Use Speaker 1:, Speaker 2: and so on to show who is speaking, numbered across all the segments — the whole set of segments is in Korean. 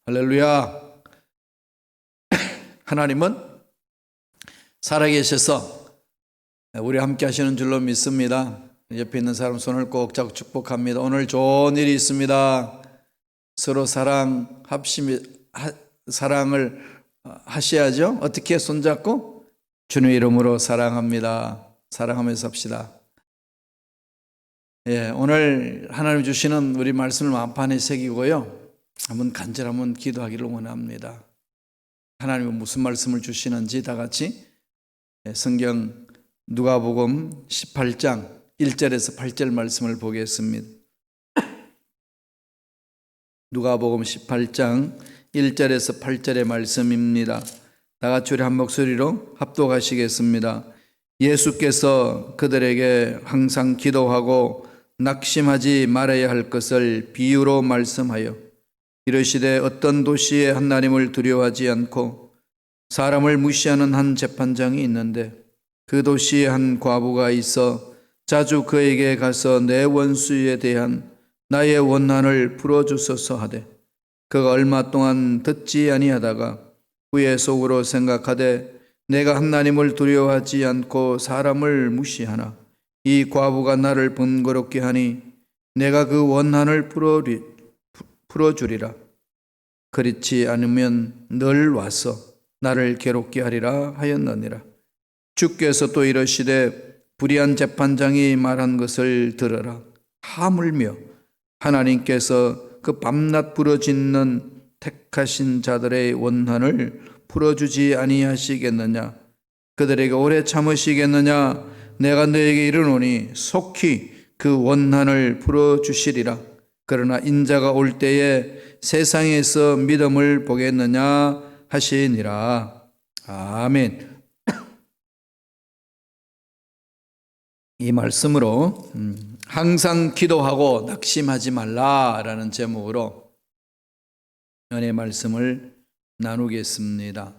Speaker 1: 할렐루야. 하나님은 살아계셔서 우리 함께 하시는 줄로 믿습니다. 옆에 있는 사람 손을 꼭 잡고 축복합니다. 오늘 좋은 일이 있습니다. 서로 사랑을 하셔야죠. 어떻게 손잡고? 주님의 이름으로 사랑합니다. 사랑하면서 합시다. 오늘 하나님 주시는 우리 말씀을 마음판에 새기고요. 한번 간절하면 기도하기를 원합니다. 하나님은 무슨 말씀을 주시는지 다 같이 성경 누가복음 18장 1절에서 8절 말씀을 보겠습니다. 누가복음 18장 1절에서 8절의 말씀입니다. 다 같이 우리 한 목소리로 합독하시겠습니다. 예수께서 그들에게 항상 기도하고 낙심하지 말아야 할 것을 비유로 말씀하여 이르시되 어떤 도시에 하나님을 두려워하지 않고 사람을 무시하는 한 재판장이 있는데 그 도시에 한 과부가 있어 자주 그에게 가서 내 원수에 대한 나의 원한을 풀어주소서 하되 그가 얼마 동안 듣지 아니하다가 후에 속으로 생각하되 내가 하나님을 두려워하지 않고 사람을 무시하나 이 과부가 나를 번거롭게 하니 내가 그 원한을 풀어주리라. 그렇지 않으면 늘 와서 나를 괴롭게 하리라 하였느니라. 주께서 또 이르시되 불의한 재판장이 말한 것을 들으라. 하물며 하나님께서 그 밤낮 부르짖는 택하신 자들의 원한을 풀어주지 아니하시겠느냐? 그들에게 오래 참으시겠느냐? 내가 너에게 이르노니 속히 그 원한을 풀어주시리라. 그러나 인자가 올 때에 세상에서 믿음을 보겠느냐 하시니라. 아멘. 이 말씀으로 항상 기도하고 낙심하지 말라라는 제목으로 은혜의 말씀을 나누겠습니다.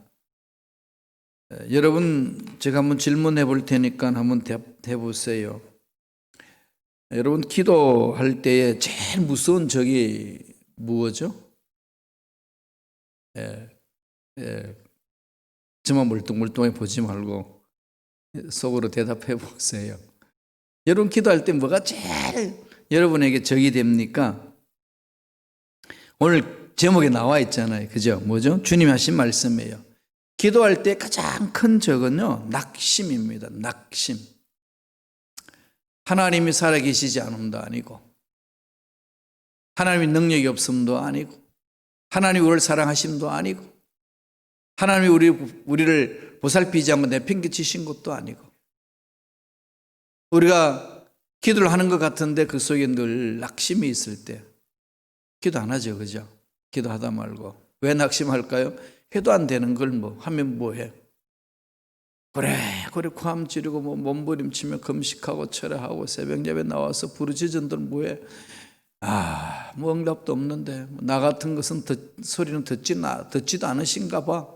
Speaker 1: 여러분, 제가 한번 질문해 볼 테니까 한번 해보세요. 여러분, 기도할 때에 제일 무서운 적이 무엇이죠? 저만 멀뚱멀뚱하게 보지 말고 속으로 대답해 보세요. 여러분, 기도할 때 뭐가 제일 여러분에게 적이 됩니까? 오늘 제목에 나와 있잖아요. 그죠? 뭐죠? 주님이 하신 말씀이에요. 기도할 때 가장 큰 적은요, 낙심입니다. 낙심. 하나님이 살아계시지 않음도 아니고, 하나님의 능력이 없음도 아니고, 하나님이 우리를 사랑하심도 아니고, 하나님이 우리를 보살피지 않고 내팽개치신 것도 아니고, 우리가 기도를 하는 것 같은데 그 속에 늘 낙심이 있을 때 기도 안 하죠. 그죠? 기도하다 말고. 왜 낙심할까요? 해도 안 되는 걸 하면 뭐해? 그래 고함 지르고 몸부림치며 금식하고 철회하고 새벽 예배 나와서 부르짖은들 뭐해? 응답도 없는데 나 같은 것은 소리는 듣지도 않으신가 봐.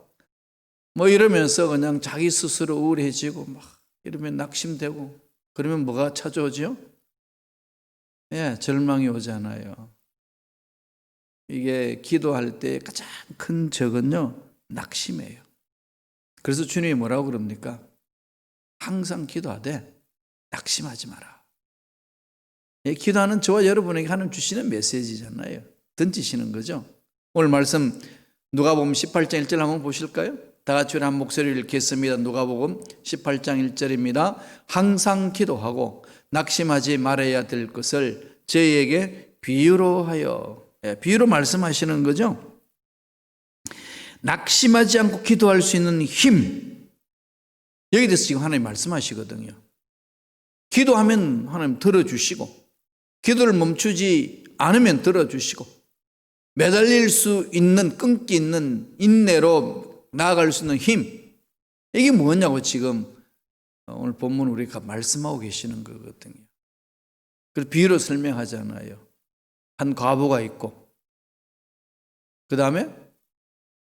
Speaker 1: 이러면서 그냥 자기 스스로 우울해지고 이러면 낙심되고 그러면 뭐가 찾아오죠? 절망이 오잖아요. 이게 기도할 때 가장 큰 적은요, 낙심이에요. 그래서 주님이 뭐라고 그럽니까? 항상 기도하되 낙심하지 마라. 기도하는 저와 여러분에게 하나님 주시는 메시지잖아요. 던지시는 거죠. 오늘 말씀 누가복음 18장 1절 한번 보실까요? 다 같이 한 목소리를 읽겠습니다. 누가복음 18장 1절입니다. 항상 기도하고 낙심하지 말아야 될 것을 저희에게 비유로 하여. 비유로 말씀하시는 거죠. 낙심하지 않고 기도할 수 있는 힘, 여기 대해서 지금 하나님 말씀하시거든요. 기도하면 하나님 들어주시고, 기도를 멈추지 않으면 들어주시고, 매달릴 수 있는, 끈기 있는 인내로 나아갈 수 있는 힘, 이게 뭐냐고 지금 오늘 본문 우리가 말씀하고 계시는 거거든요. 그래서 비유로 설명하잖아요. 한 과부가 있고, 그 다음에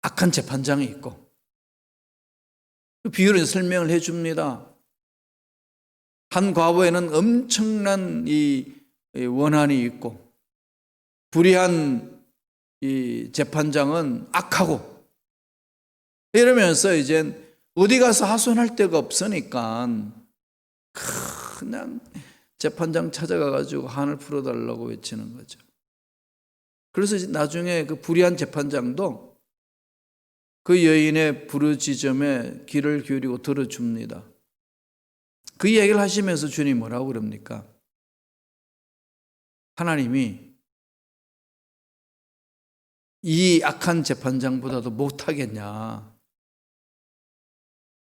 Speaker 1: 악한 재판장이 있고, 그 비유로 설명을 해줍니다. 한 과부에는 엄청난 이 원한이 있고, 불의한 이 재판장은 악하고 이러면서 이제 어디 가서 하소연할 데가 없으니까 그냥 재판장 찾아가가지고 한을 풀어달라고 외치는 거죠. 그래서 나중에 그 불의한 재판장도 그 여인의 부르짖음에 귀를 기울이고 들어줍니다. 그 이야기를 하시면서 주님이 뭐라고 그럽니까? 하나님이 이 악한 재판장보다도 못하겠냐?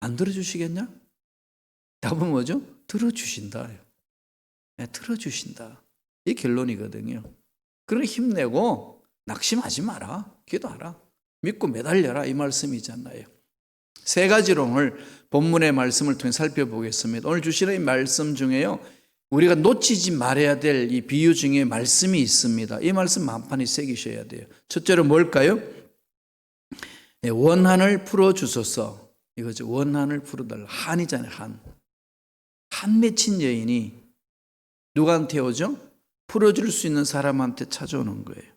Speaker 1: 안 들어주시겠냐? 답은 뭐죠? 들어주신다. 네, 들어주신다. 이 결론이거든요. 그러니 힘내고 낙심하지 마라. 기도하라. 믿고 매달려라. 이 말씀이잖아요. 세 가지로 오늘 본문의 말씀을 통해 살펴보겠습니다. 오늘 주시는 이 말씀 중에요, 우리가 놓치지 말아야 될 이 비유 중에 말씀이 있습니다. 이 말씀 만판에 새기셔야 돼요. 첫째로 뭘까요? 원한을 풀어주소서. 이거죠. 원한을 풀어달라. 한이잖아요. 한 맺힌 여인이 누구한테 오죠? 풀어줄 수 있는 사람한테 찾아오는 거예요.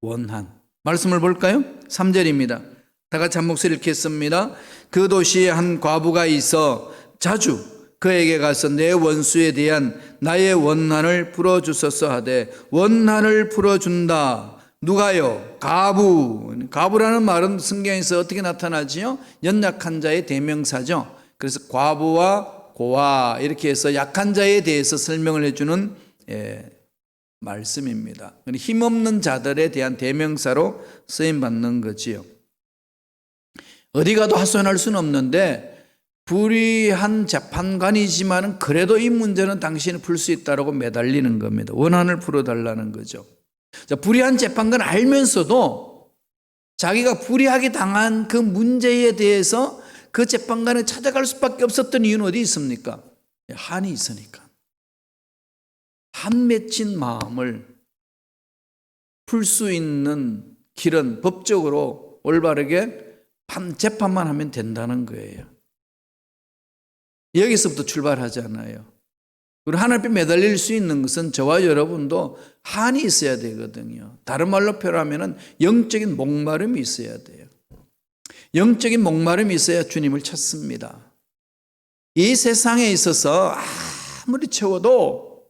Speaker 1: 원한. 말씀을 볼까요? 3절입니다. 다 같이 한 목소리 읽겠습니다. 그 도시에 한 과부가 있어 자주 그에게 가서 내 원수에 대한 나의 원한을 풀어주소서 하되, 원한을 풀어준다. 누가요? 가부. 가부라는 말은 성경에서 어떻게 나타나지요? 연약한 자의 대명사죠. 그래서 과부와 고아 이렇게 해서 약한 자에 대해서 설명을 해주는 말씀입니다. 힘없는 자들에 대한 대명사로 쓰임받는 거지요. 어디 가도 하소연할 수는 없는데 불의한 재판관이지만 그래도 이 문제는 당신이 풀 수 있다고 매달리는 겁니다. 원한을 풀어달라는 거죠. 자, 불의한 재판관 알면서도 자기가 불의하게 당한 그 문제에 대해서 그 재판관을 찾아갈 수밖에 없었던 이유는 어디 있습니까? 한이 있으니까. 한 맺힌 마음을 풀 수 있는 길은 법적으로 올바르게 재판만 하면 된다는 거예요. 여기서부터 출발하잖아요. 우리 하나님 앞에 매달릴 수 있는 것은 저와 여러분도 한이 있어야 되거든요. 다른 말로 표현하면 영적인 목마름이 있어야 돼요. 영적인 목마름이 있어야 주님을 찾습니다. 이 세상에 있어서 아무리 채워도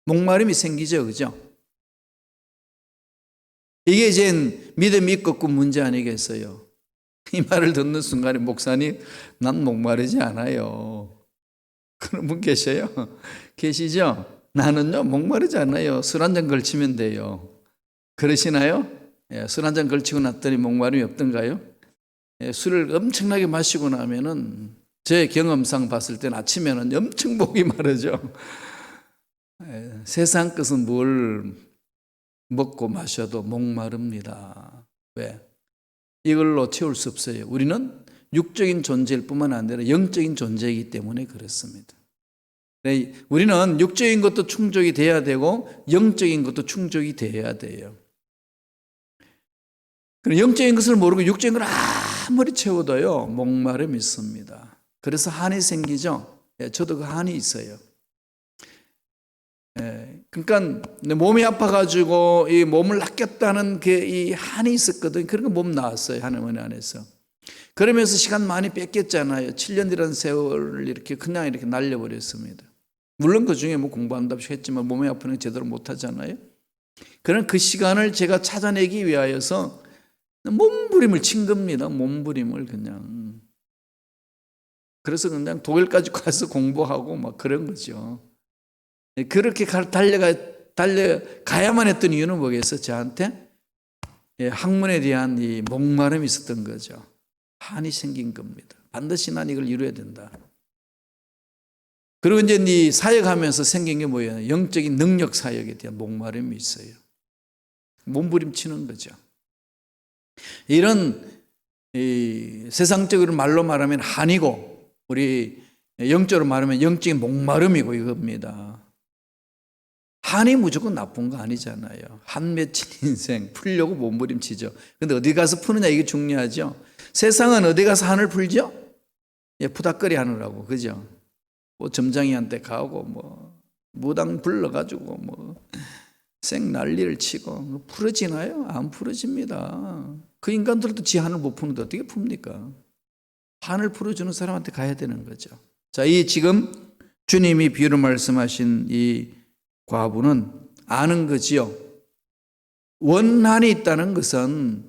Speaker 1: 목마름이 생기죠, 그죠? 이게 이제 믿음이 있고 문제 아니겠어요? 이 말을 듣는 순간에 목사님, 난 목마르지 않아요. 그런 분 계셔요? 계시죠? 나는요, 목마르지 않아요. 술 한 잔 걸치면 돼요. 그러시나요? 술 한 잔 걸치고 났더니 목마름이 없던가요? 술을 엄청나게 마시고 나면은 제 경험상 봤을 때는 아침에는 엄청 목이 마르죠. 세상 것은 뭘 먹고 마셔도 목마릅니다. 왜? 이걸로 채울 수 없어요. 우리는 육적인 존재일 뿐만 아니라 영적인 존재이기 때문에 그렇습니다. 우리는 육적인 것도 충족이 돼야 되고 영적인 것도 충족이 돼야 돼요. 영적인 것을 모르고 육적인 걸 아무리 채워도요, 목마름이 있습니다. 그래서 한이 생기죠. 저도 그 한이 있어요. 그러니까 몸이 아파가지고 이 몸을 낚였다는 이 한이 있었거든요. 그러니까 몸 나왔어요. 하나님 안에서. 그러면서 시간 많이 뺏겼잖아요. 7년이라는 세월을 이렇게 그냥 이렇게 날려버렸습니다. 물론 그 중에 뭐 공부한다고 했지만 몸이 아프는 제대로 못하잖아요. 그런 그 시간을 제가 찾아내기 위하여서 몸부림을 친 겁니다. 몸부림을 그냥. 그래서 그냥 독일까지 가서 공부하고 막 그런 거죠. 그렇게 달려가야만 했던 이유는 뭐겠어요? 저한테 학문에 대한 이 목마름이 있었던 거죠. 한이 생긴 겁니다. 반드시 난 이걸 이루어야 된다. 그리고 이제 이 사역하면서 생긴 게 뭐예요? 영적인 능력 사역에 대한 목마름이 있어요. 몸부림치는 거죠. 이런 세상적으로 말로 말하면 한이고, 우리 영적으로 말하면 영적인 목마름이고 이겁니다. 한이 무조건 나쁜 거 아니잖아요. 한 맺힌 인생 풀려고 몸부림치죠. 근데 어디 가서 푸느냐 이게 중요하죠. 세상은 어디 가서 한을 풀죠? 푸닥거리 하느라고, 그죠? 뭐 점장이한테 가고 뭐 무당 불러가지고 뭐 생 난리를 치고 풀어지나요? 안 풀어집니다. 그 인간들도 지 한을 못 푸는데 어떻게 풉니까? 한을 풀어주는 사람한테 가야 되는 거죠. 자, 이 지금 주님이 비유로 말씀하신 이 과부는 아는 거지요. 원한이 있다는 것은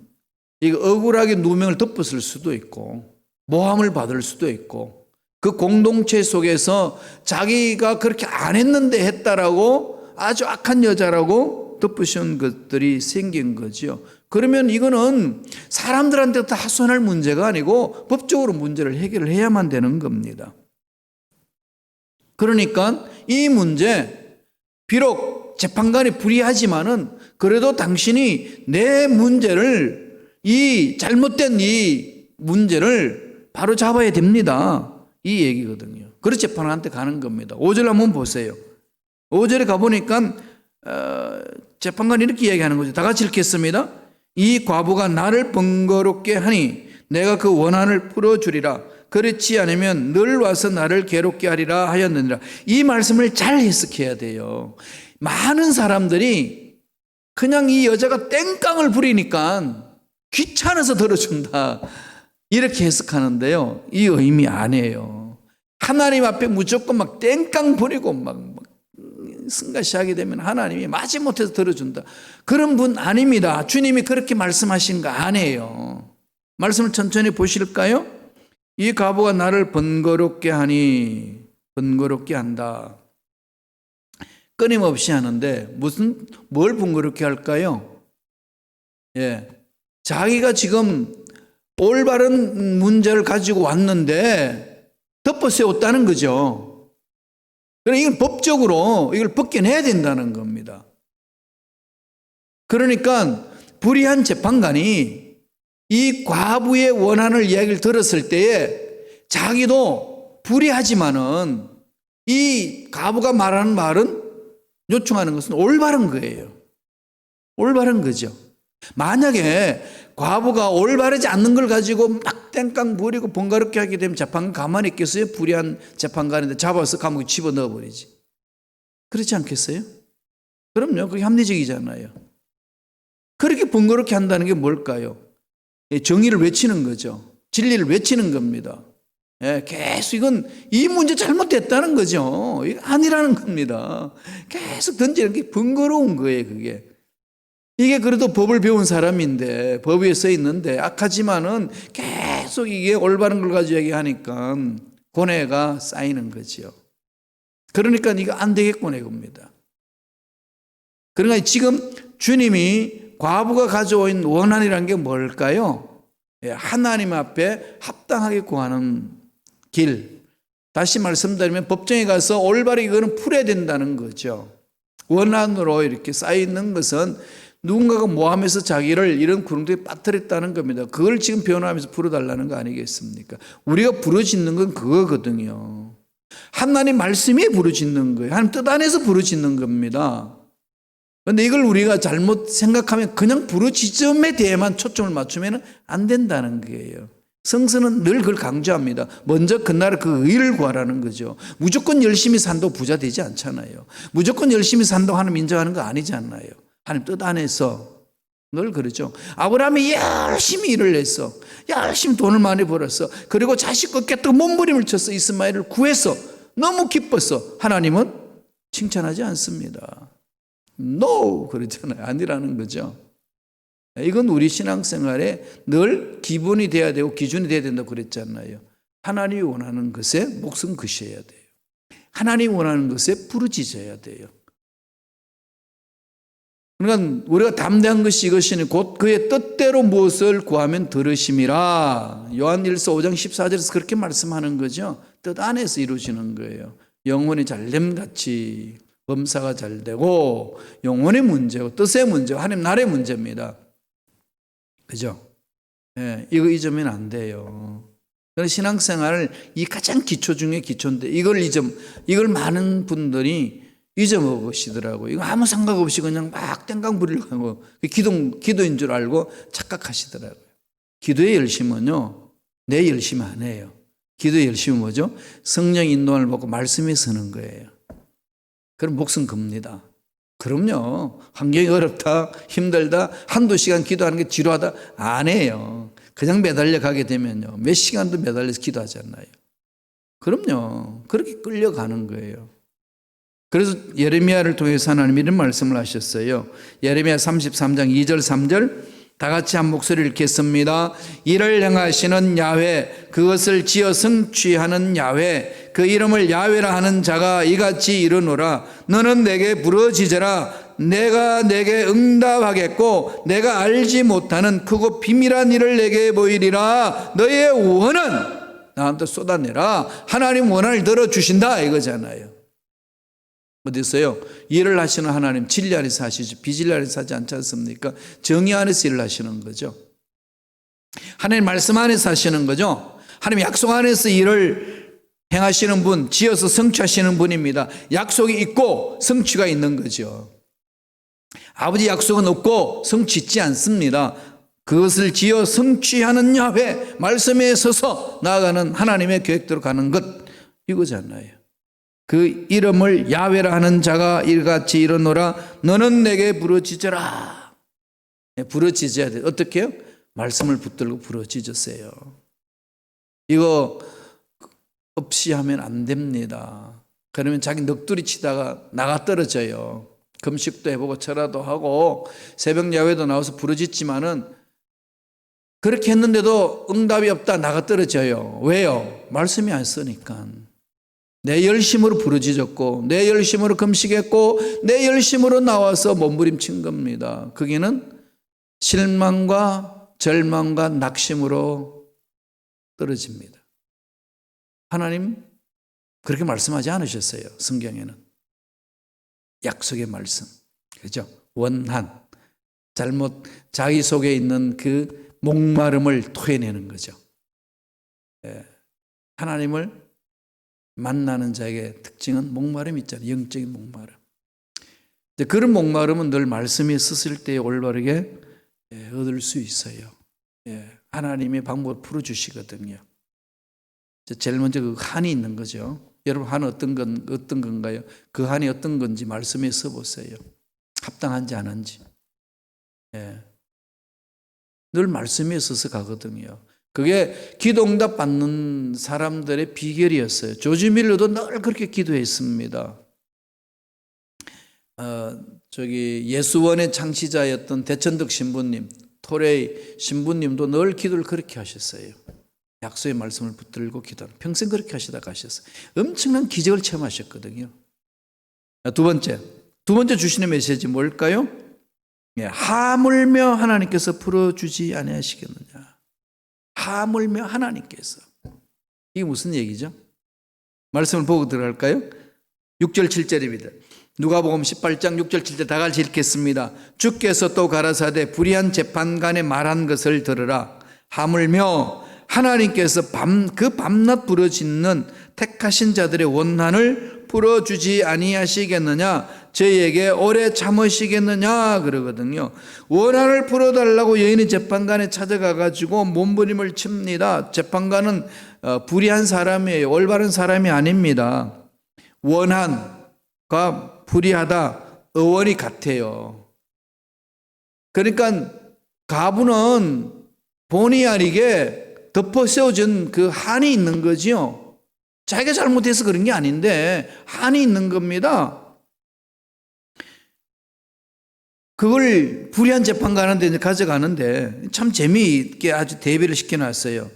Speaker 1: 이거 억울하게 누명을 덮었을 수도 있고 모함을 받을 수도 있고 그 공동체 속에서 자기가 그렇게 안 했는데 했다라고 아주 악한 여자라고 덮으신 것들이 생긴 거죠. 그러면 이거는 사람들한테 다 하소연할 문제가 아니고 법적으로 문제를 해결을 해야만 되는 겁니다. 그러니까 이 문제 비록 재판관이 불의하지만은 그래도 당신이 내 문제를 이 잘못된 이 문제를 바로 잡아야 됩니다. 이 얘기거든요. 그래서 재판관한테 가는 겁니다. 5절 한번 보세요. 5절에 가보니까 재판관이 이렇게 이야기하는 거죠. 다 같이 읽겠습니다. 이 과부가 나를 번거롭게 하니 내가 그 원한을 풀어주리라. 그렇지 않으면 늘 와서 나를 괴롭게 하리라 하였느니라. 이 말씀을 잘 해석해야 돼요. 많은 사람들이 그냥 이 여자가 땡깡을 부리니까 귀찮아서 들어준다 이렇게 해석하는데요. 이 의미 아니에요. 하나님 앞에 무조건 막 땡깡 부리고 막 승가시하게 되면 하나님이 마지못해서 들어준다. 그런 분 아닙니다. 주님이 그렇게 말씀하신 거 아니에요. 말씀을 천천히 보실까요? 이 과부가 나를 번거롭게 하니 번거롭게 한다. 끊임없이 하는데 뭘 번거롭게 할까요? 예, 자기가 지금 올바른 문제를 가지고 왔는데 덮어세웠다는 거죠. 그러니까 이건 법적으로 이걸 벗겨내야 된다는 겁니다. 그러니까 불의한 재판관이 이 과부의 원한을 이야기를 들었을 때에 자기도 불의하지만은 이 과부가 말하는 말은 요청하는 것은 올바른 거예요. 올바른 거죠. 만약에 과부가 올바르지 않는 걸 가지고 막 땡깡 부리고 번거롭게 하게 되면 재판관 가만히 있겠어요? 불의한 재판관인데 잡아서 감옥에 집어넣어 버리지. 그렇지 않겠어요? 그럼요. 그게 합리적이잖아요. 그렇게 번거롭게 한다는 게 뭘까요? 정의를 외치는 거죠. 진리를 외치는 겁니다. 계속 이건 이 문제 잘못됐다는 거죠. 이거 아니라는 겁니다. 계속 던지는 게 번거로운 거예요. 그게. 이게 그래도 법을 배운 사람인데 법 위에 써 있는데 악하지만은 계속 이게 올바른 걸 가지고 얘기하니까 고뇌가 쌓이는 거죠. 그러니까 이거 안 되겠구나 이겁니다. 그러니까 지금 주님이 과부가 가져온 원한이라는 게 뭘까요? 하나님 앞에 합당하게 구하는 길. 다시 말씀드리면 법정에 가서 올바르게 이거는 풀어야 된다는 거죠. 원한으로 이렇게 쌓여있는 것은 누군가가 모함해서 자기를 이런 구렁텅이에 빠뜨렸다는 겁니다. 그걸 지금 변호하면서 풀어달라는 거 아니겠습니까? 우리가 부르짖는 건 그거거든요. 하나님 말씀이 부르짖는 거예요. 하나님 뜻 안에서 부르짖는 겁니다. 그런데 이걸 우리가 잘못 생각하면 그냥 부르짖음에 대해만 초점을 맞추면 안 된다는 거예요. 성서는 늘 그걸 강조합니다. 먼저 그날 그 의를 구하라는 거죠. 무조건 열심히 산다고 부자 되지 않잖아요. 무조건 열심히 산다고 하나님 인정하는 거 아니잖아요. 하나님 뜻 안에서 늘 그러죠. 아브라함이 열심히 일을 했어. 열심히 돈을 많이 벌었어. 그리고 자식 꺾겠다고 몸부림을 쳤어. 이스마엘을 구해서 너무 기뻤어. 하나님은 칭찬하지 않습니다. No! 그러잖아요. 아니라는 거죠. 이건 우리 신앙생활에 늘 기본이 돼야 되고 기준이 돼야 된다고 그랬잖아요. 하나님이 원하는 것에 목숨 거셔야 돼요. 하나님이 원하는 것에 부르짖어야 돼요. 그러니까 우리가 담대한 것이 이것이니 곧 그의 뜻대로 무엇을 구하면 들으심이라. 요한일서 5장 14절에서 그렇게 말씀하는 거죠. 뜻 안에서 이루어지는 거예요. 영혼이 잘됨같이 범사가 잘 되고 영혼의 문제고 뜻의 문제고 하나님 나라의 문제입니다. 그죠? 예, 이거 잊으면 안 돼요. 그래서 신앙생활을 이 가장 기초 중에 기초인데 이걸 많은 분들이 잊어먹으시더라고요. 이거 아무 생각 없이 그냥 막 땡깡 부리려고 하고 기도인 줄 알고 착각하시더라고요. 기도의 열심은요, 내 열심 아니에요. 기도의 열심은 뭐죠? 성령 인도함을 받고 말씀에 서는 거예요. 그럼 목숨 겁니다. 그럼요. 환경이 어렵다, 힘들다, 한두 시간 기도하는 게 지루하다 안 해요. 그냥 매달려 가게 되면요, 몇 시간도 매달려서 기도하잖아요. 그럼요. 그렇게 끌려가는 거예요. 그래서 예레미야를 통해서 하나님 이런 말씀을 하셨어요. 예레미야 33장 2절 3절 다 같이 한 목소리를 읽겠습니다. 이를 행하시는 야훼, 그것을 지어 성취하는 야훼, 그 이름을 야훼라 하는 자가 이같이 이르노라. 너는 내게 부르짖으라. 내가 내게 응답하겠고 내가 알지 못하는 크고 비밀한 일을 내게 보이리라. 너의 원은 나한테 쏟아내라. 하나님 원한을 들어주신다 이거잖아요. 어디 있어요? 일을 하시는 하나님 진리 안에서 하시지 비진리 안에서 하지 않지 않습니까? 정의 안에서 일을 하시는 거죠. 하나님 말씀 안에서 하시는 거죠. 하나님 약속 안에서 일을 행하시는 분, 지어서 성취하시는 분입니다. 약속이 있고 성취가 있는 거죠. 아버지 약속은 없고 성취 있지 않습니다. 그것을 지어 성취하는 야훼, 말씀에 서서 나아가는 하나님의 계획대로 가는 것 이거잖아요. 그 이름을 야훼라 하는 자가 이같이 이르노라. 너는 내게 부르짖으라. 부르짖어야 돼. 어떻게 해요? 말씀을 붙들고 부르짖으세요. 이거 없이 하면 안 됩니다. 그러면 자기 넋두리 치다가 나가 떨어져요. 금식도 해보고 철화도 하고 새벽 야훼도 나와서 부르짖지만은 그렇게 했는데도 응답이 없다 나가 떨어져요. 왜요? 말씀이 안 쓰니까. 내 열심으로 부르짖었고 내 열심으로 금식했고 내 열심으로 나와서 몸부림친 겁니다. 거기는 실망과 절망과 낙심으로 떨어집니다. 하나님 그렇게 말씀하지 않으셨어요. 성경에는. 약속의 말씀. 그죠? 원한. 잘못 자기 속에 있는 그 목마름을 토해내는 거죠. 하나님을 만나는 자에게 특징은 목마름이 있잖아요. 영적인 목마름. 그런 목마름은 늘 말씀이 있었을 때 올바르게 얻을 수 있어요. 하나님의 방법을 풀어주시거든요. 제일 먼저 그 한이 있는 거죠. 여러분 한은 어떤 건가요? 그 한이 어떤 건지 말씀에 써보세요. 합당한지 안 한지. 늘 말씀에 있어서 가거든요. 그게 기도응답 받는 사람들의 비결이었어요. 조지 밀러도 늘 그렇게 기도했습니다. 예수원의 창시자였던 대천덕 신부님, 토레이 신부님도 늘 기도를 그렇게 하셨어요. 약속의 말씀을 붙들고 기도하는 평생 그렇게 하시다 가셨어요. 엄청난 기적을 체험하셨거든요. 두 번째 주시는 메시지 뭘까요? 하물며 하나님께서 풀어주지 아니하시겠느냐. 하물며 하나님께서. 이게 무슨 얘기죠? 말씀을 보고 들어갈까요? 6절 7절입니다. 누가복음 18장 6절 7절 다 같이 읽겠습니다. 주께서 또 가라사대 불의한 재판관의 말한 것을 들으라. 하물며 하나님께서 그 밤낮 부르짖는 택하신 자들의 원한을 풀어주지 아니하시겠느냐. 저희에게 오래 참으시겠느냐 그러거든요. 원한을 풀어달라고 여인이 재판관에 찾아가가지고 몸부림을 칩니다. 재판관은 불의한 사람이에요. 올바른 사람이 아닙니다. 원한과 불의하다 어원이 같아요. 그러니까 가부는 본의 아니게 덮어 세워진 그 한이 있는 거지요. 자기가 잘못해서 그런 게 아닌데 한이 있는 겁니다. 그걸 불의한 재판관한테 이제 가져가는데 참 재미있게 아주 대비를 시켜놨어요.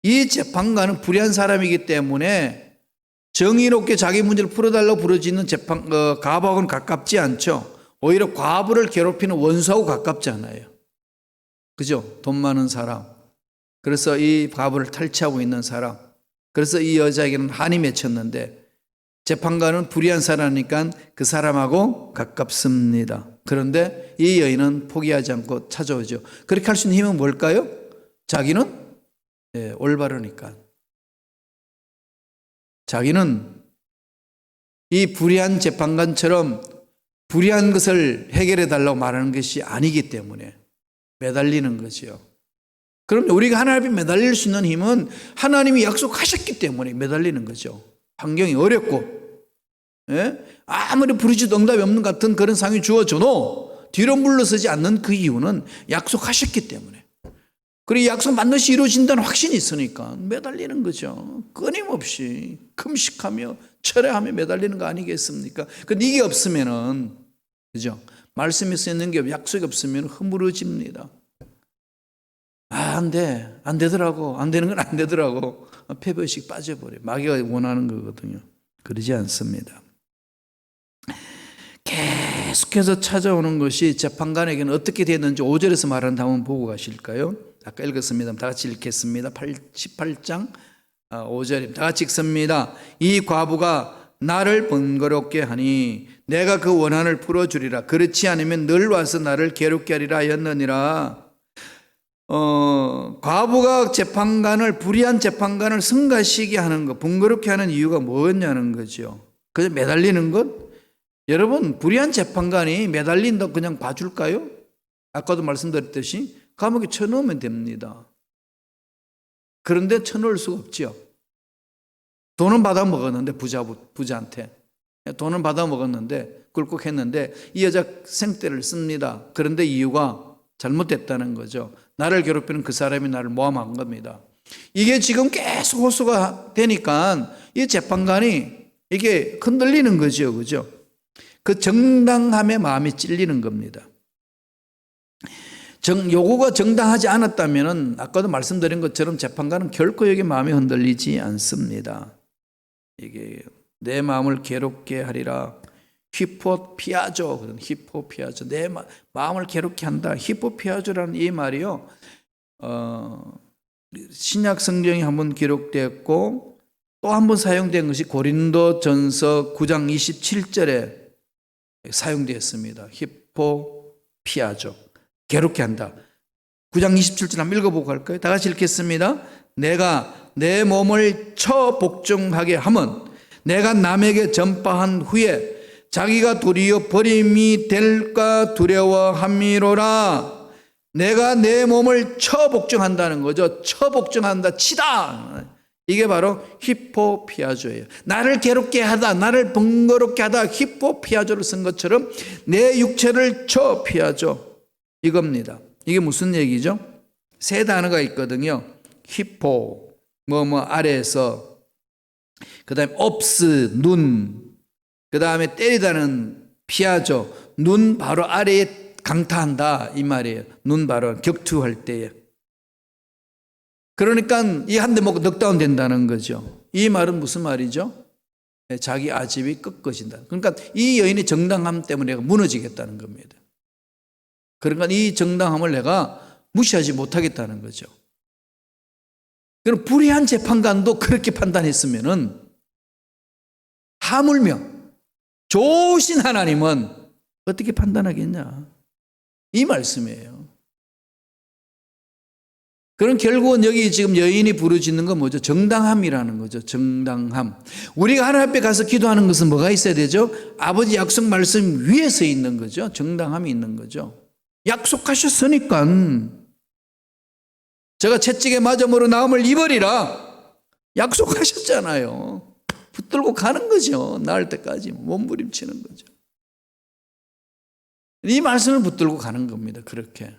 Speaker 1: 이 재판관은 불의한 사람이기 때문에 정의롭게 자기 문제를 풀어달라고 부르짖는 가부하고는 가깝지 않죠. 오히려 과부를 괴롭히는 원수하고 가깝지 않아요. 그죠? 돈 많은 사람. 그래서 이 과부를 탈취하고 있는 사람. 그래서 이 여자에게는 한이 맺혔는데 재판관은 불의한 사람이니까 그 사람하고 가깝습니다. 그런데 이 여인은 포기하지 않고 찾아오죠. 그렇게 할 수 있는 힘은 뭘까요? 자기는 올바르니까. 자기는 이 불의한 재판관처럼 불의한 것을 해결해 달라고 말하는 것이 아니기 때문에 매달리는 거죠. 그럼 우리가 하나님 앞에 매달릴 수 있는 힘은 하나님이 약속하셨기 때문에 매달리는 거죠. 환경이 어렵고 예? 아무리 부르짖어도 응답이 없는 같은 그런 상황이 주어져도 뒤로 물러서지 않는 그 이유는 약속하셨기 때문에. 그리고 약속 반드시 이루어진다는 확신이 있으니까 매달리는 거죠. 끊임없이 금식하며 철회하며 매달리는 거 아니겠습니까? 근데 이게 없으면은, 그죠? 말씀이 쓰이는 게 약속이 없으면 허물어집니다. 안 돼. 안 되더라고. 안 되는 건 안 되더라고. 패배의식 빠져버려요. 마귀가 원하는 거거든요. 그러지 않습니다. 계속해서 찾아오는 것이 재판관에게는 어떻게 됐는지 5절에서 말하는데 한번 보고 가실까요? 아까 읽었습니다. 다 같이 읽겠습니다. 18장 5절입니다. 다 같이 읽습니다. 이 과부가 나를 번거롭게 하니 내가 그 원한을 풀어주리라. 그렇지 않으면 늘 와서 나를 괴롭게 하리라 하였느니라. 과부가 불의한 재판관을 성가시게 하는 것, 번거롭게 하는 이유가 뭐였냐는 거죠. 그냥 매달리는 것? 여러분, 불의한 재판관이 매달린다고 그냥 봐줄까요? 아까도 말씀드렸듯이 감옥에 쳐넣으면 됩니다. 그런데 쳐넣을 수가 없죠. 돈은 받아 먹었는데, 부자한테. 돈은 받아 먹었는데, 꿀꺽했는데, 이 여자 생떼를 씁니다. 그런데 이유가 잘못됐다는 거죠. 나를 괴롭히는 그 사람이 나를 모함한 겁니다. 이게 지금 계속 호소가 되니까 이 재판관이 이게 흔들리는 거죠. 그죠? 그 정당함의 마음이 찔리는 겁니다. 요구가 정당하지 않았다면 아까도 말씀드린 것처럼 재판관은 결코 여기 마음이 흔들리지 않습니다. 이게 내 마음을 괴롭게 하리라. 히포피아조, 히포피아조, 내 마음을 괴롭게 한다. 히포피아조라는 이 말이요, 신약 성경에 한번 기록되었고 또 한 번 사용된 것이 고린도전서 9장 27절에 사용되었습니다. 히포피아조, 괴롭게 한다. 9장 27절 한번 읽어보고 갈까요? 다 같이 읽겠습니다. 내가 내 몸을 처복종하게 함은 내가 남에게 전파한 후에 자기가 도리어 버림이 될까 두려워함이로라. 내가 내 몸을 처복종한다는 거죠. 처복종한다, 치다. 이게 바로 히포피아조예요. 나를 괴롭게 하다, 나를 번거롭게 하다, 히포피아조를 쓴 것처럼 내 육체를 처피아조, 이겁니다. 이게 무슨 얘기죠? 세 단어가 있거든요. 히포, 아래에서, 그 다음에 옵스, 눈, 그 다음에 때리다는 피아조, 눈 바로 아래에 강타한다, 이 말이에요. 눈 바로 격투할 때에. 그러니까 이 한 대 먹고 넉다운 된다는 거죠. 이 말은 무슨 말이죠? 자기 아집이 꺾어진다. 그러니까 이 여인의 정당함 때문에 내가 무너지겠다는 겁니다. 그러니까 이 정당함을 내가 무시하지 못하겠다는 거죠. 그럼 불의한 재판관도 그렇게 판단했으면은 하물며 좋으신 하나님은 어떻게 판단하겠냐? 이 말씀이에요. 그럼 결국은 여기 지금 여인이 부르짖는 건 뭐죠? 정당함이라는 거죠. 정당함. 우리가 하나님 앞에 가서 기도하는 것은 뭐가 있어야 되죠? 아버지 약속 말씀 위에 서 있는 거죠. 정당함이 있는 거죠. 약속하셨으니까. 제가 채찍에 맞아 물어 나음을 입으리라. 약속하셨잖아요. 붙들고 가는 거죠. 나을 때까지 몸부림치는 거죠. 이 말씀을 붙들고 가는 겁니다. 그렇게.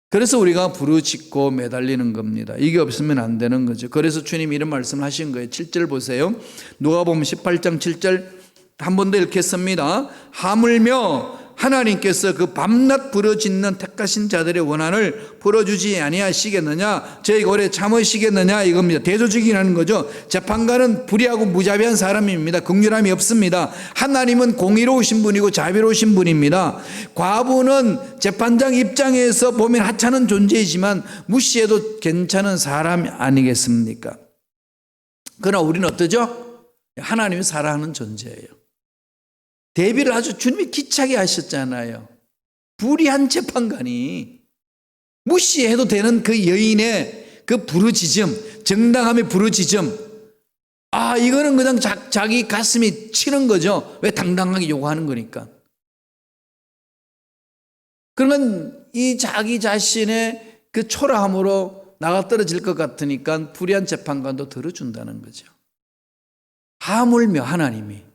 Speaker 1: 그래서 우리가 부르짖고 매달리는 겁니다. 이게 없으면 안 되는 거죠. 그래서 주님이 이런 말씀을 하신 거예요. 7절 보세요. 누가복음 18장 7절 한 번 더 읽겠습니다. 하물며 하나님께서 그 밤낮 부르짖는 택하신 자들의 원한을 풀어주지 아니하시겠느냐, 저희가 오래 참으시겠느냐, 이겁니다. 대조적이라는 거죠. 재판관은 불의하고 무자비한 사람입니다. 긍휼함이 없습니다. 하나님은 공의로우신 분이고 자비로우신 분입니다. 과부는 재판장 입장에서 보면 하찮은 존재이지만 무시해도 괜찮은 사람 아니겠습니까? 그러나 우리는 어떠죠? 하나님이 사랑하는 존재예요. 대비를 아주 주님이 기차게 하셨잖아요. 불의한 재판관이 무시해도 되는 그 여인의 그 부르짖음, 정당함의 부르짖음, 이거는 그냥 자기 가슴이 치는 거죠. 왜? 당당하게 요구하는 거니까. 그러면 이 자기 자신의 그 초라함으로 나가 떨어질 것 같으니까 불의한 재판관도 들어준다는 거죠. 하물며 하나님이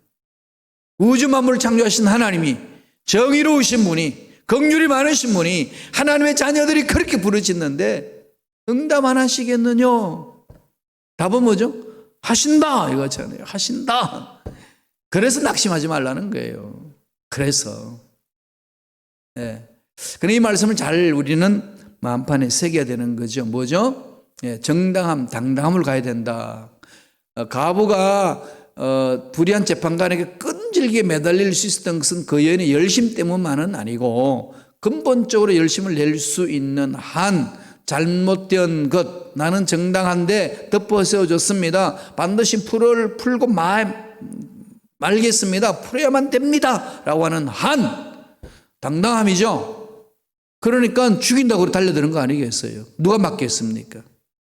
Speaker 1: 우주 만물을 창조하신 하나님이, 정의로우신 분이, 긍휼이 많으신 분이 하나님의 자녀들이 그렇게 부르짖는데 응답 안 하시겠느냐? 답은 뭐죠? 하신다 이거잖아요. 하신다. 그래서 낙심하지 말라는 거예요. 그래서 그런데 이 말씀을 잘 우리는 마음판에 새겨야 되는 거죠. 뭐죠? 정당함, 당당함을 가야 된다. 가부가 불의한 재판관에게 끈질기게 매달릴 수 있었던 것은 그 여인의 열심 때문만은 아니고 근본적으로 열심을 낼 수 있는 한 잘못된 것, 나는 정당한데 덮어 세워줬습니다. 반드시 풀고 말겠습니다. 풀어야만 됩니다. 라고 하는 한 당당함이죠. 그러니까 죽인다고 달려드는 거 아니겠어요? 누가 막겠습니까?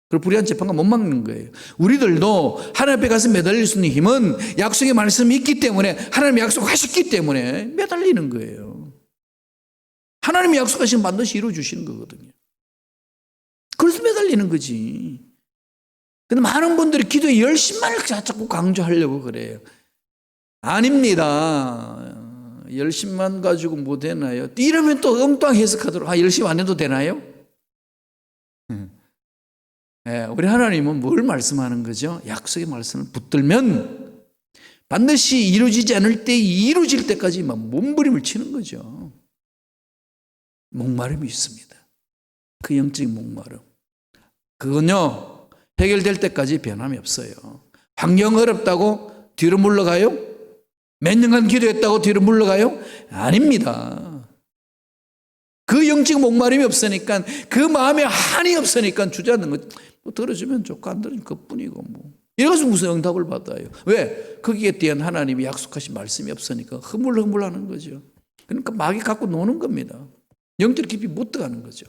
Speaker 1: 그리고 불의한 재판관 못 막는 거예요. 우리들도 하나님 앞에 가서 매달릴 수 있는 힘은 약속의 말씀이 있기 때문에, 하나님이 약속하셨기 때문에 매달리는 거예요. 하나님이 약속하시면 반드시 이루어주시는 거거든요. 그래서 매달리는 거지. 근데 많은 분들이 기도의 열심만을 자꾸 강조하려고 그래요. 아닙니다. 열심만 가지고 뭐 되나요? 이러면 또 엉뚱하게 해석하도록, 열심 안 해도 되나요? 우리 하나님은 뭘 말씀하는 거죠? 약속의 말씀을 붙들면 반드시 이루어지지 않을 때 이루어질 때까지 막 몸부림을 치는 거죠. 목마름이 있습니다. 그 영적인 목마름. 그건요, 해결될 때까지 변함이 없어요. 환경 어렵다고 뒤로 물러가요? 몇 년간 기도했다고 뒤로 물러가요? 아닙니다. 그 영적 목마름이 없으니까, 그 마음에 한이 없으니까 주저앉는 거. 뭐 들어주면 좋고 안 들어주면 그뿐이고 뭐. 이래서 무슨 응답을 받아요? 왜? 거기에 대한 하나님이 약속하신 말씀이 없으니까 흐물흐물하는 거죠. 그러니까 마귀 갖고 노는 겁니다. 영적 깊이 못 들어가는 거죠.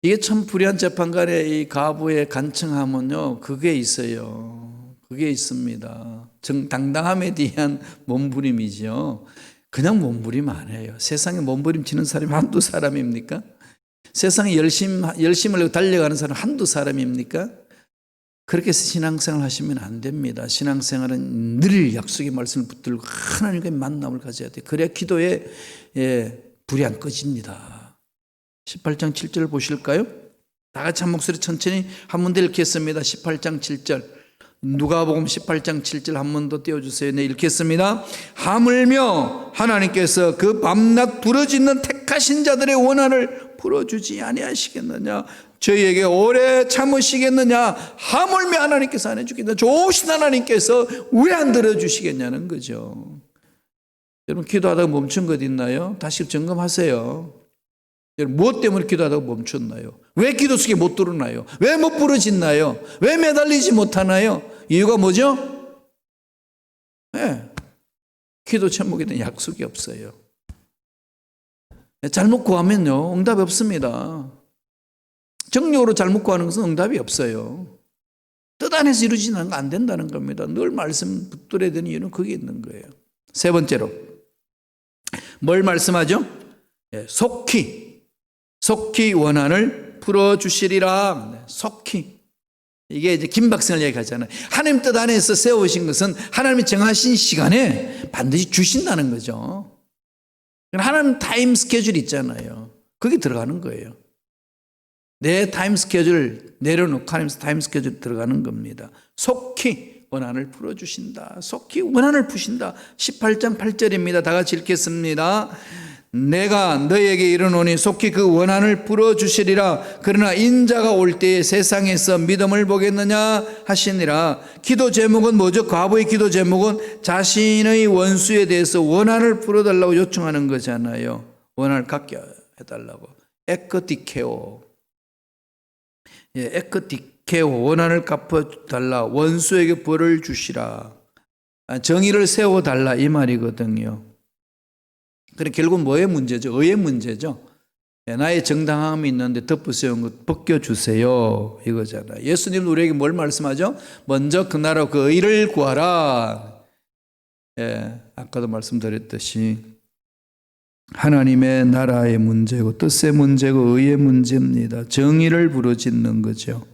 Speaker 1: 이게 참 불의한 재판관의 이 가부의 간청함은요, 그게 있어요. 그게 있습니다. 당당함에 대한 몸부림이죠. 그냥 몸부림 안 해요. 세상에 몸부림 치는 사람이 한두 사람입니까? 세상에 열심을 달려가는 사람 한두 사람입니까? 그렇게 해서 신앙생활 하시면 안 됩니다. 신앙생활은 늘 약속의 말씀을 붙들고 하나님과의 만남을 가져야 돼요. 그래야 기도에 불이 안 꺼집니다. 18장 7절 보실까요? 다 같이 한 목소리 천천히 한 번 더 읽겠습니다. 18장 7절. 누가복음 18장 7절 한 번 더 띄워주세요. 네, 읽겠습니다. 하물며 하나님께서 그 밤낮 부르짖는 택하신 자들의 원한을 풀어주지 아니하시겠느냐? 저희에게 오래 참으시겠느냐? 하물며 하나님께서 안 해주겠느냐? 좋으신 하나님께서 왜 안 들어주시겠냐는 거죠. 여러분, 기도하다가 멈춘 것 있나요? 다시 점검하세요. 여러분, 무엇 때문에 기도하다가 멈췄나요? 왜 기도 속에 못 들어나요? 왜 못 부르짖나요? 왜 매달리지 못하나요? 이유가 뭐죠? 기도 제목에 대한 약속이 없어요. 잘못 구하면요, 응답이 없습니다. 정력으로 잘못 구하는 것은 응답이 없어요. 뜻 안에서 이루어지는 건 안 된다는 겁니다. 늘 말씀 붙들어야 되는 이유는 그게 있는 거예요. 세 번째로 뭘 말씀하죠? 속히 원한을 풀어주시리라. 속히. 이게 이제 김박성을 얘기하잖아요. 하나님 뜻 안에서 세우신 것은 하나님이 정하신 시간에 반드시 주신다는 거죠. 하나님 타임 스케줄 있잖아요. 거기 들어가는 거예요. 내 타임 스케줄 내려놓고 하나님 타임 스케줄 들어가는 겁니다. 속히 원한을 풀어주신다. 속히 원한을 푸신다. 18장 8절입니다. 다 같이 읽겠습니다. 내가 너에게 이르노니 속히 그 원한을 풀어주시리라. 그러나 인자가 올 때에 세상에서 믿음을 보겠느냐 하시니라. 기도 제목은 뭐죠? 과부의 기도 제목은 자신의 원수에 대해서 원한을 풀어달라고 요청하는 거잖아요. 원한을 갖게 해달라고. 에크디케오. 에크디케오. 원한을 갚아달라. 원수에게 벌을 주시라. 정의를 세워달라 이 말이거든요. 그래 결국은 뭐의 문제죠? 의의 문제죠. 나의 정당함이 있는데 덮어세운 것 벗겨주세요 이거잖아요. 예수님은 우리에게 뭘 말씀하죠? 먼저 그 나라 그 의를 구하라. 아까도 말씀드렸듯이 하나님의 나라의 문제고 뜻의 문제고 의의 문제입니다. 정의를 부르짖는 거죠.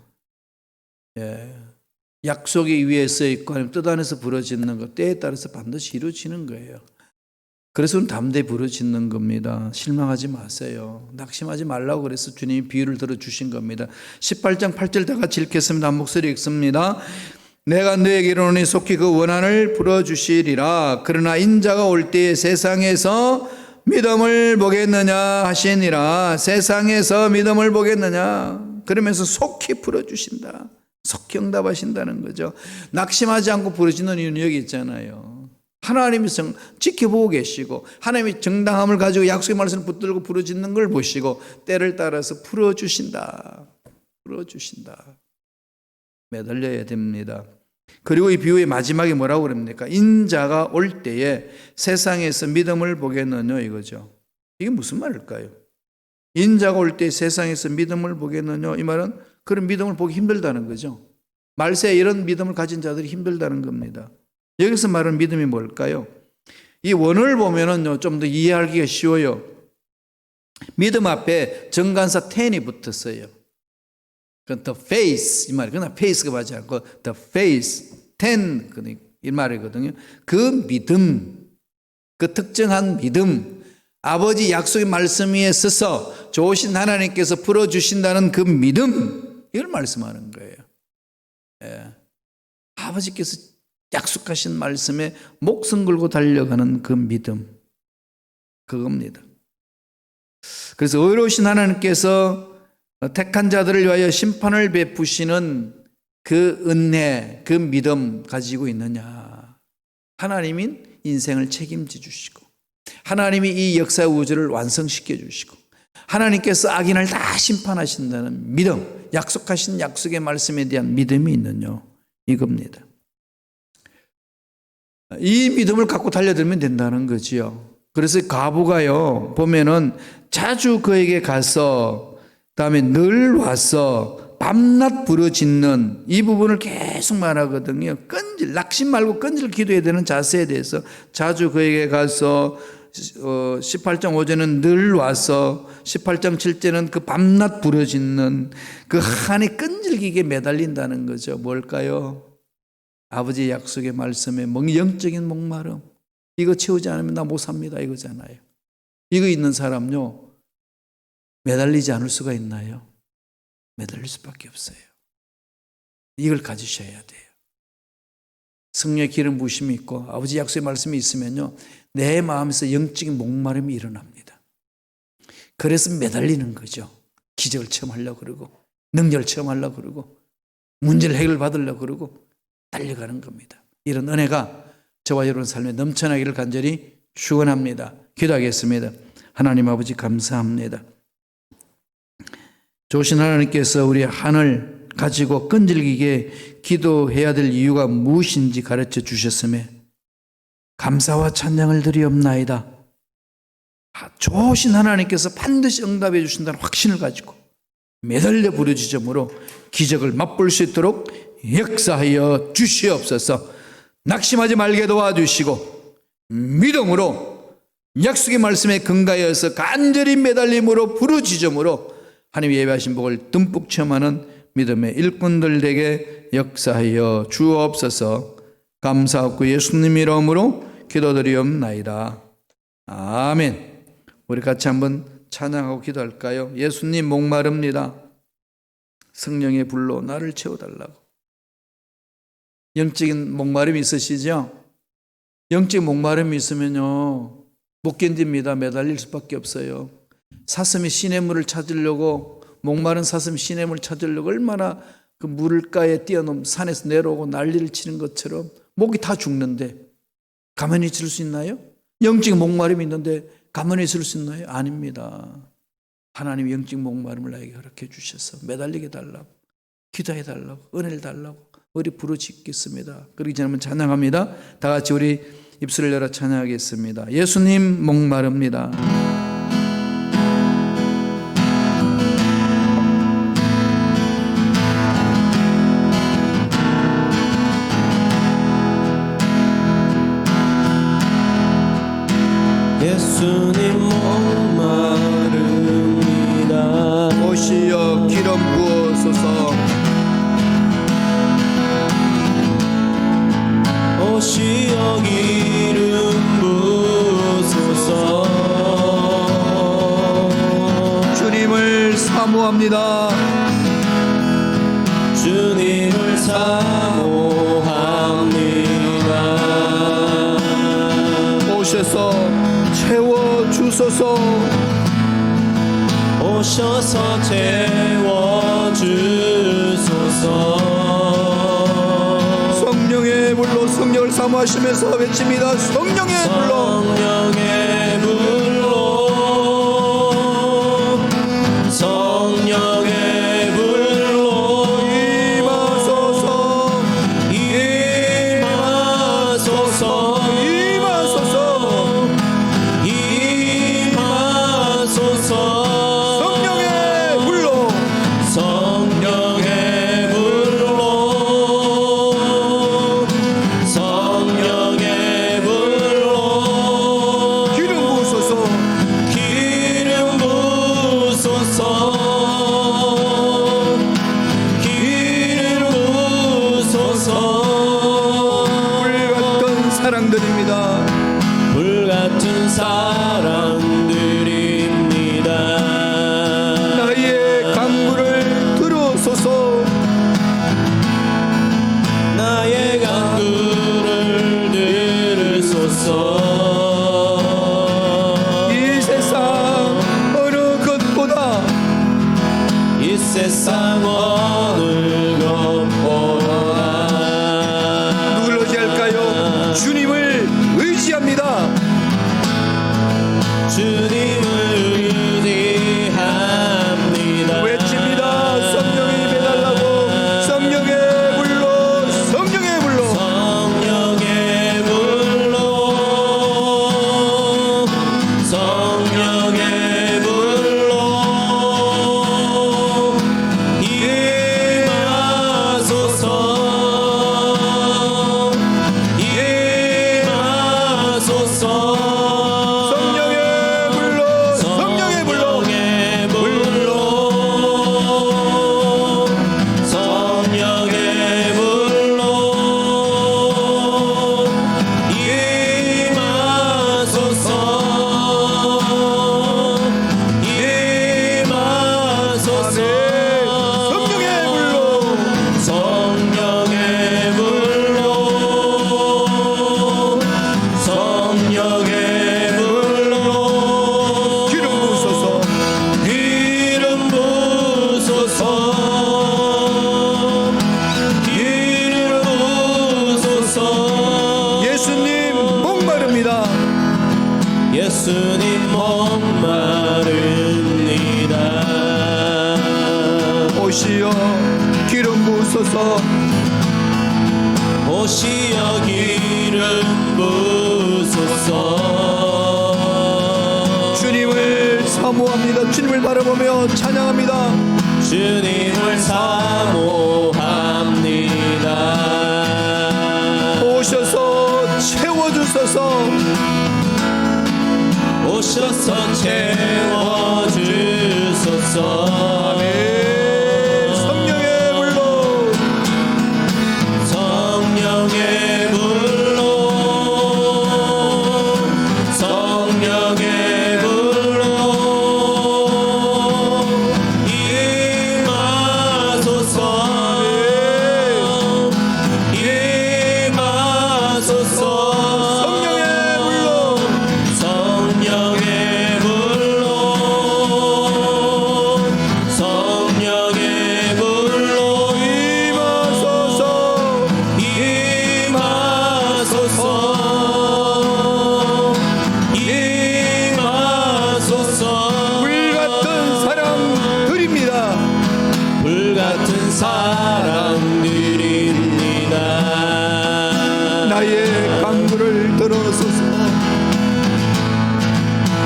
Speaker 1: 약속이 위에 서 있고 아니면 뜻 안에서 부러지는 것, 때에 따라서 반드시 이루어지는 거예요. 그래서 담대히 부르짖는 겁니다. 실망하지 마세요. 낙심하지 말라고 그래서 주님이 비유를 들어주신 겁니다. 18장 8절 다 같이 읽겠습니다. 한 목소리 읽습니다. 내가 너에게 이르노니 속히 그 원한을 풀어주시리라. 그러나 인자가 올 때에 세상에서 믿음을 보겠느냐 하시니라. 세상에서 믿음을 보겠느냐. 그러면서 속히 풀어주신다. 속히 응답하신다는 거죠. 낙심하지 않고 부르짖는 이유는 여기 있잖아요. 하나님이 지켜보고 계시고 하나님이 정당함을 가지고 약속의 말씀을 붙들고 부르짖는 걸 보시고 때를 따라서 풀어주신다. 풀어주신다. 매달려야 됩니다. 그리고 이 비유의 마지막에 뭐라고 그럽니까? 인자가 올 때에 세상에서 믿음을 보겠느냐 이거죠. 이게 무슨 말일까요? 인자가 올 때 세상에서 믿음을 보겠느냐, 이 말은 그런 믿음을 보기 힘들다는 거죠. 말세에 이런 믿음을 가진 자들이 힘들다는 겁니다. 여기서 말하는 믿음이 뭘까요? 이 원어를 보면은 좀 더 이해하기가 쉬워요. 믿음 앞에 정관사 ten이 붙었어요. 그 the face 이 말이 그러나 face가 맞지 않고 the face ten 이 말이거든요. 그 믿음, 그 특정한 믿음, 아버지 약속의 말씀 위에 서서 좋으신 하나님께서 풀어주신다는 그 믿음, 이걸 말씀하는 거예요. 예. 아버지께서 약속하신 말씀에 목숨 걸고 달려가는 그 믿음, 그겁니다. 그래서 의로우신 하나님께서 택한 자들을 위하여 심판을 베푸시는 그 은혜, 그 믿음 가지고 있느냐. 하나님이 인생을 책임져 주시고 하나님이 이 역사 우주를 완성시켜 주시고 하나님께서 악인을 다 심판하신다는 믿음, 약속하신 약속의 말씀에 대한 믿음이 있느냐, 이겁니다. 이 믿음을 갖고 달려들면 된다는 거지요. 그래서 과부가요 보면은 자주 그에게 가서 그다음에 늘 와서 밤낮 부르짖는 이 부분을 계속 말하거든요. 낙심 말고 끈질 기도해야 되는 자세에 대해서 자주 그에게 가서 18장 5절은 늘 와서 18장 7절은 그 밤낮 부르짖는 그 한이 끈질기게 매달린다는 거죠. 뭘까요? 아버지의 약속의 말씀에 영적인 목마름, 이거 채우지 않으면 나 못 삽니다 이거잖아요. 이거 있는 사람요 매달리지 않을 수가 있나요? 매달릴 수밖에 없어요. 이걸 가지셔야 돼요. 성령의 기름 부으심이 있고 아버지 약속의 말씀이 있으면요 내 마음에서 영적인 목마름이 일어납니다. 그래서 매달리는 거죠. 기적을 체험하려고 그러고 능력을 체험하려고 그러고 문제를 해결받으려고 그러고 달려가는 겁니다. 이런 은혜가 저와 여러분 삶에 넘쳐나기를 간절히 축원합니다. 기도하겠습니다. 하나님 아버지 감사합니다. 좋으신 하나님께서 우리 한을 가지고 끈질기게 기도해야 될 이유가 무엇인지 가르쳐 주셨음에 감사와 찬양을 드리옵나이다. 좋으신 하나님께서 반드시 응답해 주신다는 확신을 가지고 매달려 부르짖음으로 기적을 맛볼 수 있도록 역사하여 주시옵소서. 낙심하지 말게 도와주시고 믿음으로 약속의 말씀에 근거하여서 간절히 매달림으로 부르짖음으로 하나님 예배하신 복을 듬뿍 체험하는 믿음의 일꾼들에게 역사하여 주옵소서. 감사하고 예수님 이름으로 기도드리옵나이다. 아멘. 우리 같이 한번 찬양하고 기도할까요? 예수님 목마릅니다. 성령의 불로 나를 채워달라고. 영적인 목마름이 있으시죠? 영적인 목마름이 있으면요 못 견딥니다. 매달릴 수밖에 없어요. 사슴이 시냇물을 찾으려고, 목마른 사슴 시냇물을 찾으려고 얼마나 그 물가에 뛰어넘 산에서 내려오고 난리를 치는 것처럼 목이 다 죽는데 가만히 있을 수 있나요? 영적인 목마름이 있는데 가만히 있을 수 있나요? 아닙니다. 하나님 영적 목마름을 나에게 허락해 주셔서 매달리게 달라고, 기도해 달라고, 은혜를 달라고 우리 부르짖겠습니다. 그러기 전에 한번 찬양합니다. 다 같이 우리 입술을 열어 찬양하겠습니다. 예수님 목마릅니다.
Speaker 2: 예수님 목마릅니다.
Speaker 1: 오시어 기름 부어소서. 사모합니다.
Speaker 2: 주님을 사모합니다.
Speaker 1: 오셔서 채워주소서.
Speaker 2: 오셔서 채워주소서.
Speaker 1: 성령의 불로 성령을 사모하시면서 외칩니다. 성령의 불로,
Speaker 2: 성령의 불로, 성령의 불로
Speaker 1: 임하소서,
Speaker 2: 임하소서,
Speaker 1: 임하소서.
Speaker 2: 임하소서.
Speaker 1: 성령의 불로,
Speaker 2: 성령의 불로, 성령의 불로
Speaker 1: 기름 부으소서,
Speaker 2: 기름 부으소서, 기름 부으소서.
Speaker 1: 불같은 사랑들입니다.
Speaker 2: 불같은 사랑들입니다.
Speaker 1: 나의 간구를 들으소서.
Speaker 2: 나의 간구를 들으소서.
Speaker 1: 이 세상 어느 것보다
Speaker 2: 이 세상 어느 것보다
Speaker 1: 누굴 의지할까요? 주님을 의지합니다.
Speaker 2: 주님을 의지합니다.
Speaker 1: 외칩니다. 성령이 배달라고. 성령의 불로, 성령의 불로,
Speaker 2: 성령의 불로, 성령의 불로 임하소서, 임하소서.
Speaker 1: 성령의 불로, 성령의 불로,
Speaker 2: 성령의 불로 임하소서, 임하소서.
Speaker 1: 성령의 불로,
Speaker 2: 성령의 불로, 성령의 불로
Speaker 1: 기름 부으소서.
Speaker 2: 기름 부으소서, 기름 부으소서.
Speaker 1: 예수님 목마릅니다.
Speaker 2: 예수님 목마릅니다.
Speaker 1: 오시어 기름 부으소서.
Speaker 2: 오시어 기름 부으소서.
Speaker 1: 주님을 사모합니다. 주님을 바라보며 찬양합니다.
Speaker 2: 주님을 사모합니다.
Speaker 1: 오셔서 채워주소서.
Speaker 2: 오셔서 채워주소서.
Speaker 1: 아멘. 성령의 불로,
Speaker 2: 성령의 불로, 성령의 불로 임하소서, 임하소서.
Speaker 1: 성령의 불로,
Speaker 2: 성령의 불로, 성령의 불로
Speaker 1: 임하소서.
Speaker 2: 임하소서, 임하소서.
Speaker 1: 불같은 사랑 드립니다.
Speaker 2: 불같은 사랑드립니다.
Speaker 1: 나의 간구를 들어소서.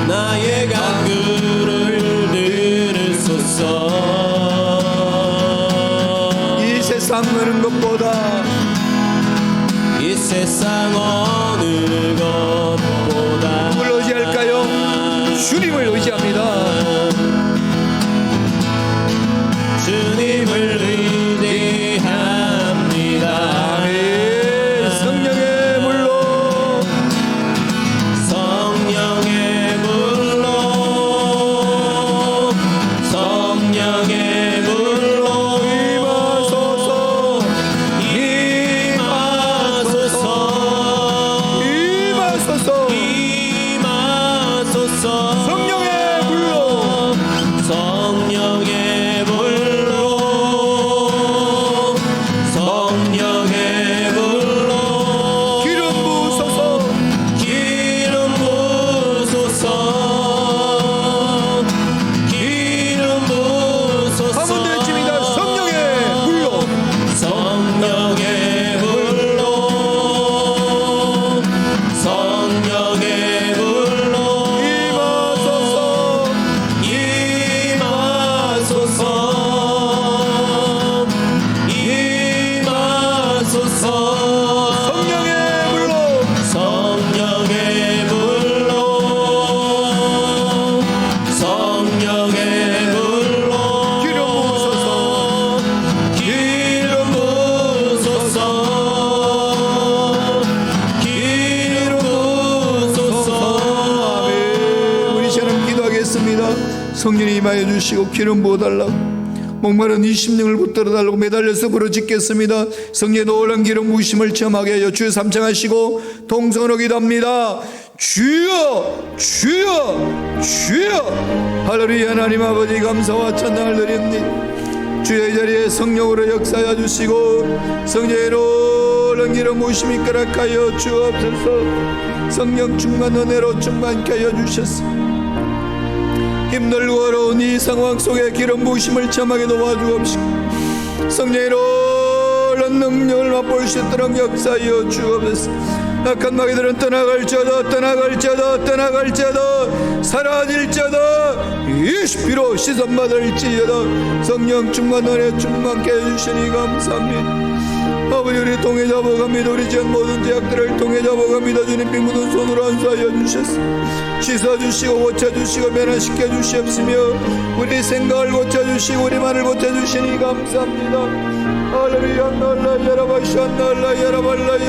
Speaker 2: 나의 간구를 들으소서.
Speaker 1: 이 세상 어느 것보다
Speaker 2: 이 세상 어느 것보다
Speaker 1: 누굴 의지할까요? 주님을 의지합니다.
Speaker 2: 주님을 의지합니다.
Speaker 1: 아멘. 성령의 불로,
Speaker 2: 성령의 불로, 성령의
Speaker 1: 성령이 임하여 주시고 기름 부어달라고, 목마른 이 심령을 붙들어 달라고 매달려서 부르짖겠습니다. 성령의 놀란 기름 부으심을 체험하게 하여 주여 삼창하시고 동성으로 기도합니다. 주여 주여 주여. 할렐루야. 하나님 아버지 감사와 찬양을 드립니다. 주여 이 자리에 성령으로 역사하여 주시고 성령의 놀란 기름 부으심이 허락하여 주옵소서. 성령 충만 은혜로 충만케 하여 주셨소. 힘들고 어려운 이 상황 속에 기름 부으심을 체험하게 도와주옵시고 성령의 놀란 능력을 맛볼 수 있도록 역사하여 주옵소서. 악한 마귀들은 떠나갈지어다 떠나갈지어다 떠나갈지어다 사라질지어다 예수피로 씻음받을지어다. 성령 충만 은혜 충만케 해주시니 감사합니다. 아버지 우리 통해 잡아갑니다. 우리 지은 모든 죄악들을 통해 잡아갑니다. 주님 피 묻은 손으로 안수하여 주셨소. 씻어주시고 고쳐주시고 변화시켜 주시옵시며 우리 생각을 고쳐주시고 우리 말을 고쳐주시니 감사합니다. 할렐루야. 날라 야라바샤 날라 야라발라